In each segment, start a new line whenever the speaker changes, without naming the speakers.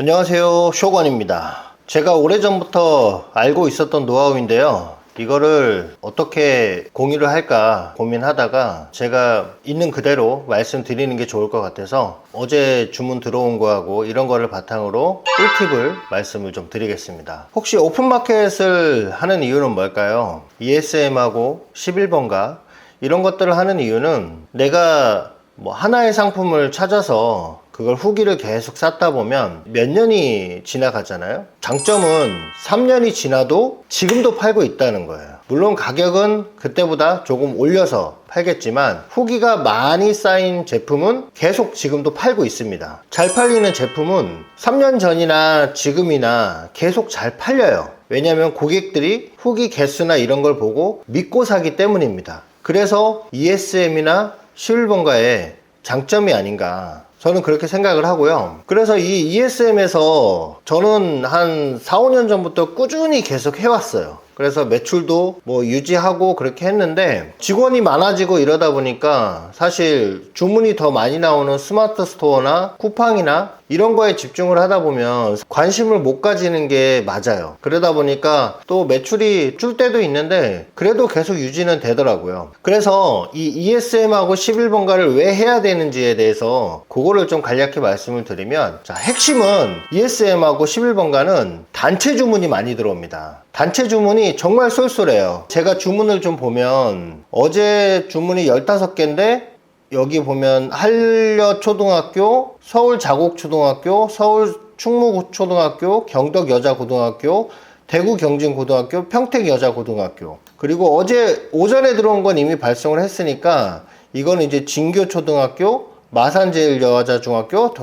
안녕하세요, 쇼건입니다. 제가 오래전부터 알고 있었던 노하우인데요, 이거를 어떻게 공유를 할까 고민하다가 제가 있는 그대로 말씀드리는 게 좋을 것 같아서 어제 주문 들어온 거하고 이런 거를 바탕으로 꿀팁을 말씀을 좀 드리겠습니다. 혹시 오픈마켓을 하는 이유는 뭘까요? ESM하고 11번가 이런 것들을 하는 이유는 내가 하나의 상품을 찾아서 그걸 후기를 계속 쌓다 보면 몇 년이 지나가잖아요. 장점은 3년이 지나도 지금도 팔고 있다는 거예요. 물론 가격은 그때보다 조금 올려서 팔겠지만 후기가 많이 쌓인 제품은 계속 지금도 팔고 있습니다. 잘 팔리는 제품은 3년 전이나 지금이나 계속 잘 팔려요. 왜냐하면 고객들이 후기 개수나 이런 걸 보고 믿고 사기 때문입니다. 그래서 ESM이나 11번가의 장점이 아닌가, 저는 그렇게 생각을 하고요. 그래서 이 ESM에서 저는 한 4, 5년 전부터 꾸준히 계속 해왔어요. 그래서 매출도 유지하고 그렇게 했는데, 직원이 많아지고 이러다 보니까 사실 주문이 더 많이 나오는 스마트 스토어나 쿠팡이나 이런 거에 집중을 하다 보면 관심을 못 가지는 게 맞아요. 그러다 보니까 또 매출이 줄 때도 있는데 그래도 계속 유지는 되더라고요. 그래서 이 ESM하고 11번가를 왜 해야 되는지에 대해서 그거를 좀 간략히 말씀을 드리면, 자, 핵심은 ESM하고 11번가는 단체 주문이 많이 들어옵니다. 단체 주문이 정말 쏠쏠해요. 제가 주문을 좀 보면 어제 주문이 15개인데 여기 보면 한려초등학교, 서울자곡초등학교, 서울충무초등학교, 경덕여자고등학교, 대구경진고등학교, 평택여자고등학교, 그리고 어제 오전에 들어온 건 이미 발송을 했으니까 이거는 이제 진교초등학교, 마산제일여자중학교,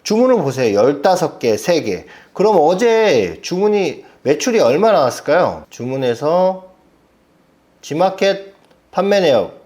주문을 보세요. 15개, 3개. 그럼 어제 주문이 매출이 얼마 나왔을까요? 주문해서 G마켓 판매 내역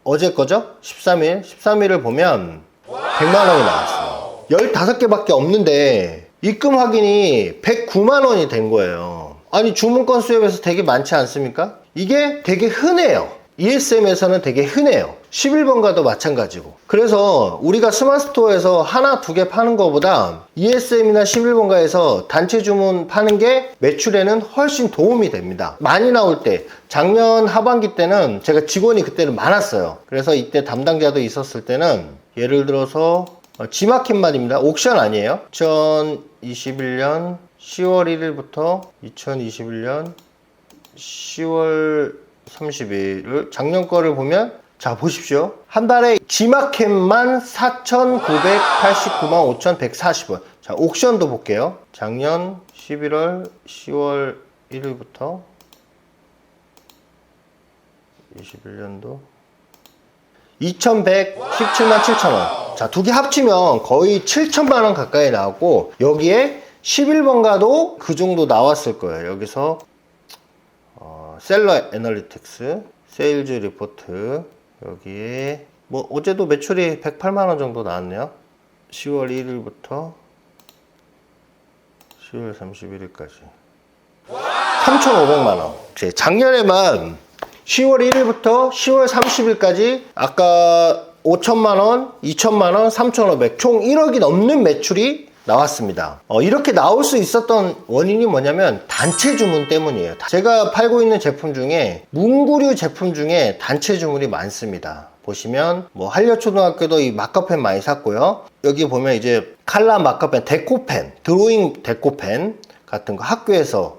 어제 거죠? 13일을 보면 100만원이 나왔어요. 15개밖에 없는데 입금 확인이 109만원이 된 거예요. 아니, 주문 건수에 비해서 되게 많지 않습니까? 이게 되게 흔해요. ESM에서는 되게 흔해요. 11번가도 마찬가지고. 그래서 우리가 스마트스토어에서 하나, 두 개 파는 것보다 ESM이나 11번가에서 단체 주문 파는 게 매출에는 훨씬 도움이 됩니다. 많이 나올 때, 작년 하반기 때는 제가 직원이 그때는 많았어요. 그래서 이때 담당자도 있었을 때는 예를 들어서 G마켓만입니다. 옥션 아니에요. 2021년 10월 1일부터 2021년 10월 30일 작년 거를 보면, 자, 보십시오. 한 달에 G마켓만 4,989만 5,140원. 자, 옥션도 볼게요. 작년 11월 10월 1일부터 21년도 2,117만 7천원. 자, 두 개 합치면 거의 7천만원 가까이 나왔고, 여기에 11번가도 그 정도 나왔을 거예요. 여기서 셀러 애널리틱스, 세일즈 리포트, 여기에 어제도 매출이 108만원 정도 나왔네요. 10월 1일부터 10월 31일까지 3,500만원. 작년에만 10월 1일부터 10월 30일까지 아까 5천만원, 2천만원, 3,500, 총 1억이 넘는 매출이 나왔습니다. 이렇게 나올 수 있었던 원인이 뭐냐면 단체 주문 때문이에요. 제가 팔고 있는 제품 중에 문구류 제품 중에 단체 주문이 많습니다. 보시면 한려초등학교도 이 마커펜 많이 샀고요. 여기 보면 이제 칼라 마커펜, 데코펜, 드로잉 데코펜 같은 거, 학교에서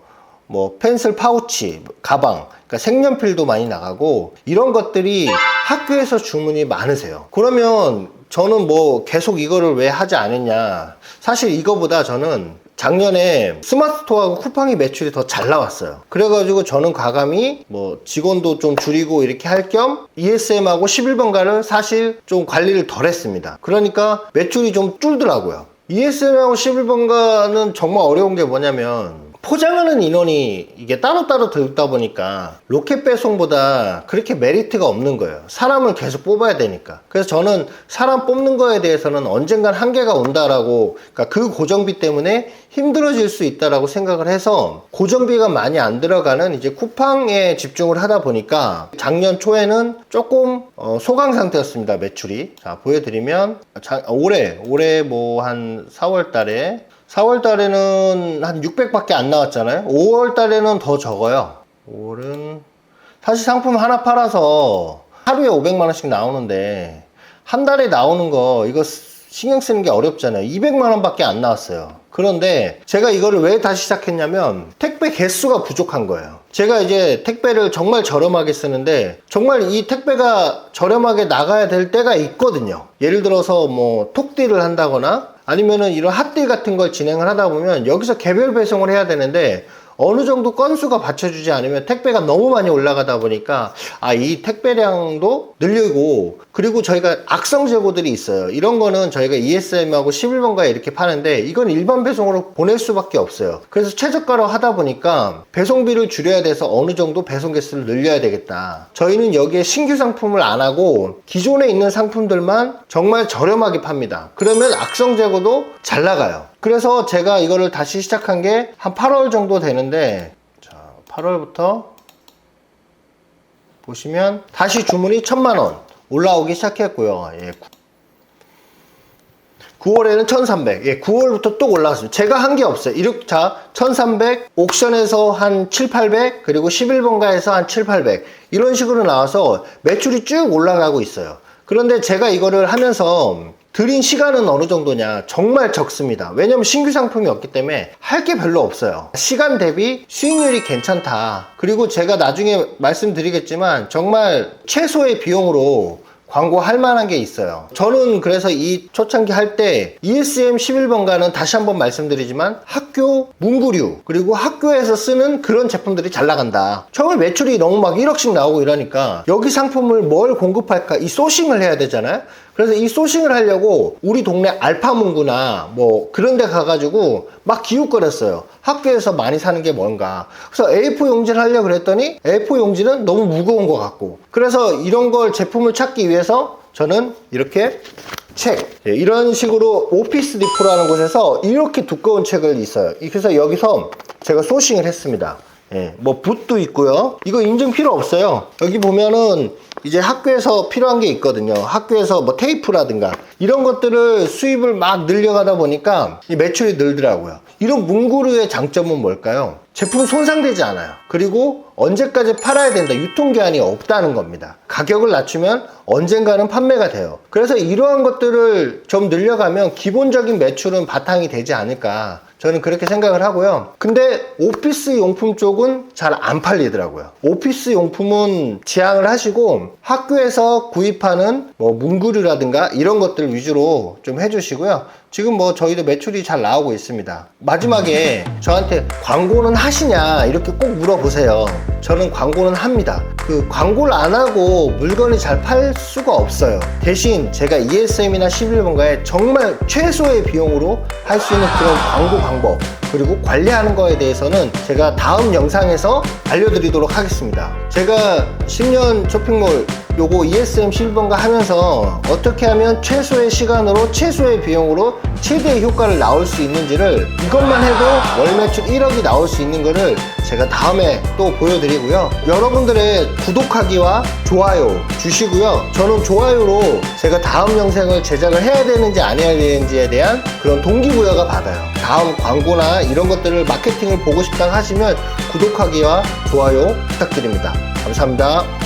펜슬 파우치, 가방, 그러니까 색연필도 많이 나가고, 이런 것들이 학교에서 주문이 많으세요. 그러면 저는 계속 이거를 왜 하지 않았냐. 사실 이거보다 저는 작년에 스마트스토어하고 쿠팡이 매출이 더 잘 나왔어요. 그래가지고 저는 과감히 직원도 좀 줄이고 이렇게 할 겸 ESM하고 11번가를 사실 좀 관리를 덜 했습니다. 그러니까 매출이 좀 줄더라고요. ESM하고 11번가는 정말 어려운 게 뭐냐면, 포장하는 인원이 이게 따로따로 들다 보니까 로켓 배송보다 그렇게 메리트가 없는 거예요. 사람을 계속 뽑아야 되니까. 그래서 저는 사람 뽑는 거에 대해서는 언젠간 한계가 온다라고, 그러니까 그 고정비 때문에 힘들어질 수 있다라고 생각을 해서 고정비가 많이 안 들어가는 이제 쿠팡에 집중을 하다 보니까 작년 초에는 조금 소강 상태였습니다. 매출이. 자, 보여드리면 올해 한 4월 달에 4월 달에는 한 600밖에 안 나왔잖아요. 5월 달에는 더 적어요. 5월은 사실 상품 하나 팔아서 하루에 500만원씩 나오는데 한 달에 나오는 거 이거 신경 쓰는 게 어렵잖아요. 200만원 밖에 안 나왔어요. 그런데 제가 이거를 왜 다시 시작했냐면 택배 개수가 부족한 거예요. 제가 이제 택배를 정말 저렴하게 쓰는데 정말 이 택배가 저렴하게 나가야 될 때가 있거든요. 예를 들어서 뭐 톡딜을 한다거나 아니면은 이런 핫딜 같은 걸 진행을 하다 보면 여기서 개별 배송을 해야 되는데 어느 정도 건수가 받쳐주지 않으면 택배가 너무 많이 올라가다 보니까 이 택배량도 늘리고, 그리고 저희가 악성 재고들이 있어요. 이런 거는 저희가 ESM하고 11번가에 이렇게 파는데 이건 일반 배송으로 보낼 수밖에 없어요. 그래서 최저가로 하다 보니까 배송비를 줄여야 돼서 어느 정도 배송 개수를 늘려야 되겠다. 저희는 여기에 신규 상품을 안 하고 기존에 있는 상품들만 정말 저렴하게 팝니다. 그러면 악성 재고도 잘 나가요. 그래서 제가 이거를 다시 시작한 게 한 8월 정도 되는데, 자, 8월부터 보시면 다시 주문이 1000만원 올라오기 시작했고요. 예. 9월에는 1300. 예, 9월부터 또 올라왔어요. 제가 한 게 없어요. 자, 1300, 옥션에서 한 7, 800, 그리고 11번가에서 한 7, 800. 이런 식으로 나와서 매출이 쭉 올라가고 있어요. 그런데 제가 이거를 하면서 들인 시간은 어느 정도냐? 정말 적습니다. 왜냐면 신규 상품이 없기 때문에 할 게 별로 없어요. 시간 대비 수익률이 괜찮다. 그리고 제가 나중에 말씀드리겠지만 정말 최소의 비용으로 광고할 만한 게 있어요. 저는 그래서 이 초창기 할 때 ESM 11번가는 다시 한번 말씀드리지만 학교 문구류 그리고 학교에서 쓰는 그런 제품들이 잘 나간다. 처음에 매출이 너무 막 1억씩 나오고 이러니까 여기 상품을 뭘 공급할까, 이 소싱을 해야 되잖아요. 그래서 이 소싱을 하려고 우리 동네 알파문구나 뭐 그런 데 가가지고 막 기웃거렸어요. 학교에서 많이 사는 게 뭔가. 그래서 A4 용지를 하려고 그랬더니 A4 용지는 너무 무거운 것 같고, 그래서 이런 걸 제품을 찾기 위해서 저는 이렇게 책, 이런 식으로 오피스 디포라는 곳에서 이렇게 두꺼운 책을 있어요. 그래서 여기서 제가 소싱을 했습니다. 예, 뭐 붓도 있고요. 이거 인증 필요 없어요. 여기 보면은 이제 학교에서 필요한 게 있거든요. 학교에서 뭐 테이프라든가 이런 것들을 수입을 막 늘려가다 보니까 이 매출이 늘더라고요. 이런 문구류의 장점은 뭘까요? 제품 손상되지 않아요. 그리고 언제까지 팔아야 된다, 유통기한이 없다는 겁니다. 가격을 낮추면 언젠가는 판매가 돼요. 그래서 이러한 것들을 좀 늘려가면 기본적인 매출은 바탕이 되지 않을까, 저는 그렇게 생각을 하고요. 근데 오피스 용품 쪽은 잘 안 팔리더라고요. 오피스 용품은 지양을 하시고 학교에서 구입하는 뭐 문구류라든가 이런 것들 위주로 좀 해주시고요. 지금 뭐 저희도 매출이 잘 나오고 있습니다. 마지막에 저한테 광고는 하시냐 이렇게 꼭 물어보세요. 저는 광고는 합니다. 그 광고를 안 하고 물건이 잘 팔 수가 없어요. 대신 제가 ESM이나 11번가에 정말 최소의 비용으로 할 수 있는 그런 광고 방법 그리고 관리하는 거에 대해서는 제가 다음 영상에서 알려드리도록 하겠습니다. 제가 10년 쇼핑몰 요거 ESM 11번가 하면서 어떻게 하면 최소의 시간으로 최소의 비용으로 최대의 효과를 나올 수 있는지를, 이것만 해도 월 매출 1억이 나올 수 있는 거를 제가 다음에 또 보여드리고요. 여러분들의 구독하기와 좋아요 주시고요. 저는 좋아요로 제가 다음 영상을 제작을 해야 되는지 안 해야 되는지에 대한 그런 동기부여가 받아요. 다음 광고나 이런 것들을 마케팅을 보고 싶다 하시면 구독하기와 좋아요 부탁드립니다. 감사합니다.